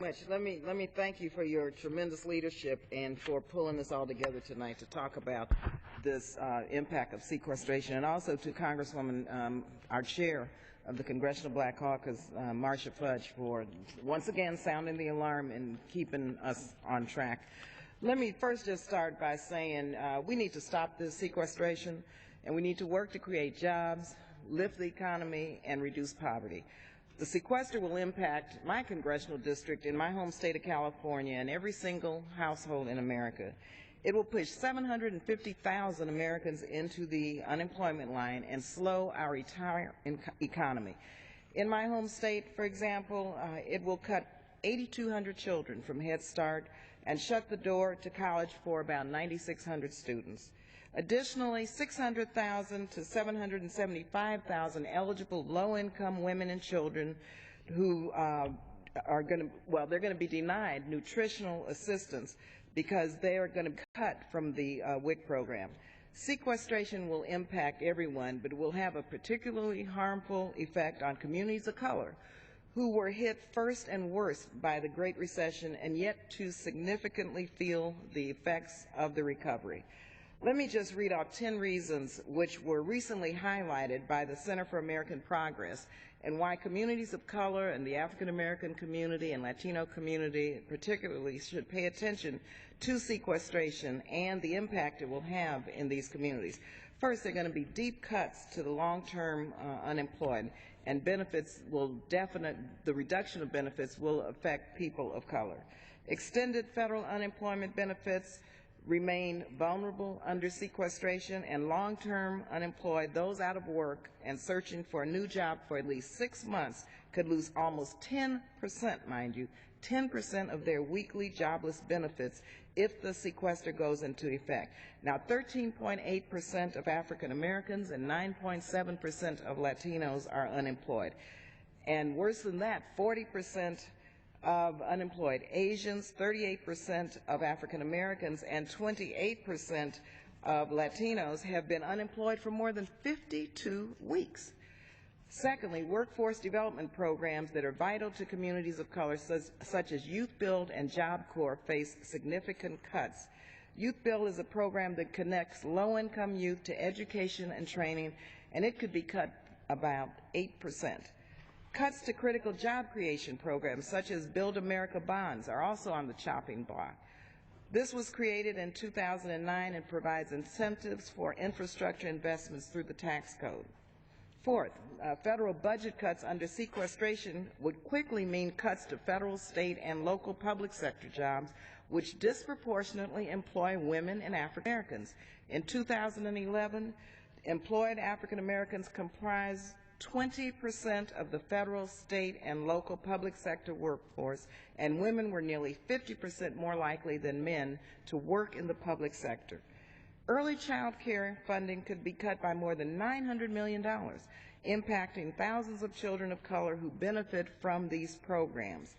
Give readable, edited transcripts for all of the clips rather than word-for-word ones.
Let me thank you for your tremendous leadership and for pulling this all together tonight to talk about this impact of sequestration, and also to Congresswoman, our chair of the Congressional Black Caucus, Marcia Fudge, for once again sounding the alarm and keeping us on track. Let me first just start by saying we need to stop this sequestration, and we need to work to create jobs, lift the economy, and reduce poverty. The sequester will impact my congressional district in my home state of California and every single household in America. It will push 750,000 Americans into the unemployment line and slow our entire economy. In my home state, for example, it will cut 8,200 children from Head Start and shut the door to college for about 9,600 students. Additionally, 600,000 to 775,000 eligible low-income women and children who they're going to be denied nutritional assistance because they are going to be cut from the WIC program. Sequestration will impact everyone, but it will have a particularly harmful effect on communities of color who were hit first and worst by the Great Recession and yet to significantly feel the effects of the recovery. Let me just read out 10 reasons which were recently highlighted by the Center for American Progress and why communities of color and the African American community and Latino community particularly should pay attention to sequestration and the impact it will have in these communities. First, there are going to be deep cuts to the long-term unemployed, and the reduction of benefits will affect people of color. Extended federal unemployment benefits remain vulnerable under sequestration, and long-term unemployed, those out of work and searching for a new job for at least 6 months, could lose almost 10%, mind you, 10% of their weekly jobless benefits if the sequester goes into effect. Now, 13.8% of African Americans and 9.7% of Latinos are unemployed. And worse than that, 40% of unemployed Asians, 38% of African Americans, and 28% of Latinos have been unemployed for more than 52 weeks. Secondly, workforce development programs that are vital to communities of color, such as Youth Build and Job Corps, face significant cuts. Youth Build is a program that connects low-income youth to education and training, and it could be cut about 8%. Cuts to critical job creation programs such as Build America Bonds are also on the chopping block. This was created in 2009 and provides incentives for infrastructure investments through the tax code. Fourth, federal budget cuts under sequestration would quickly mean cuts to federal, state, and local public sector jobs, which disproportionately employ women and African Americans. In 2011, employed African Americans comprised 20% of the federal, state, and local public sector workforce, and women were nearly 50% more likely than men to work in the public sector. Early child care funding could be cut by more than $900 million, impacting thousands of children of color who benefit from these programs.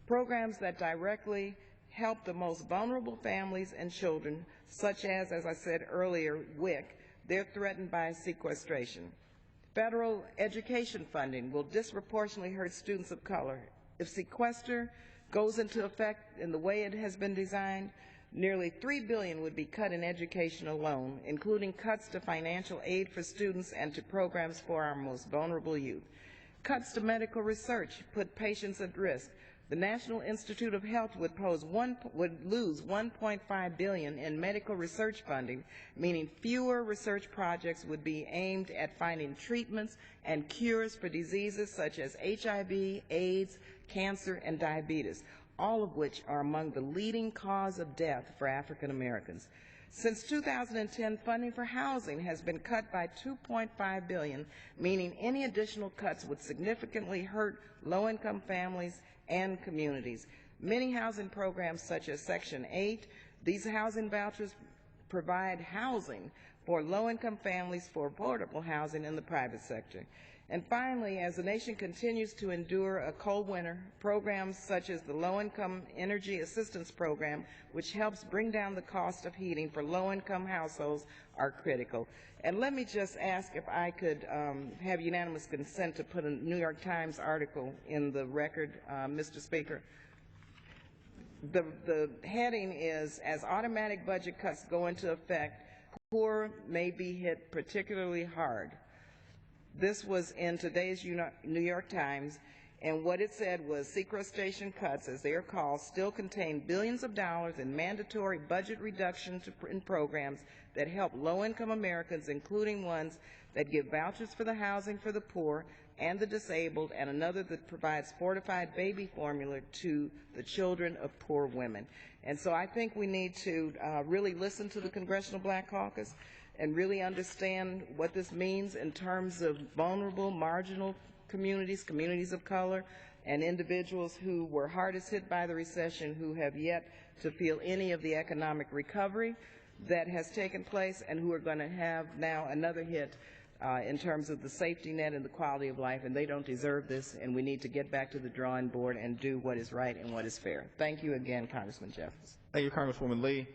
Programs that directly help the most vulnerable families and children, such as I said earlier, WIC, they're threatened by sequestration. Federal education funding will disproportionately hurt students of color. If sequester goes into effect in the way it has been designed, nearly $3 billion would be cut in education alone, including cuts to financial aid for students and to programs for our most vulnerable youth. Cuts to medical research put patients at risk. The National Institute of Health would lose $1.5 billion in medical research funding, meaning fewer research projects would be aimed at finding treatments and cures for diseases such as HIV, AIDS, cancer, and diabetes, all of which are among the leading cause of death for African Americans. Since 2010, funding for housing has been cut by $2.5 billion, meaning any additional cuts would significantly hurt low-income families and communities. Many housing programs such as Section 8, these housing vouchers provide housing for low-income families for affordable housing in the private sector. And finally, as the nation continues to endure a cold winter, programs such as the Low-Income Energy Assistance Program, which helps bring down the cost of heating for low-income households, are critical. And let me just ask if I could have unanimous consent to put a New York Times article in the record, Mr. Speaker. the heading is, as automatic budget cuts go into effect, poor may be hit particularly hard. This was in today's New York Times, and what it said was sequestration cuts, as they are called, still contain billions of dollars in mandatory budget reductions in programs that help low-income Americans, including ones that give vouchers for the housing for the poor and the disabled, and another that provides fortified baby formula to the children of poor women. And so I think we need to really listen to the Congressional Black Caucus and really understand what this means in terms of vulnerable, marginal communities, communities of color, and individuals who were hardest hit by the recession, who have yet to feel any of the economic recovery that has taken place, and who are going to have now another hit in terms of the safety net and the quality of life, and they don't deserve this, and we need to get back to the drawing board and do what is right and what is fair. Thank you again, Congressman Jeffers. Thank you, Congresswoman Lee.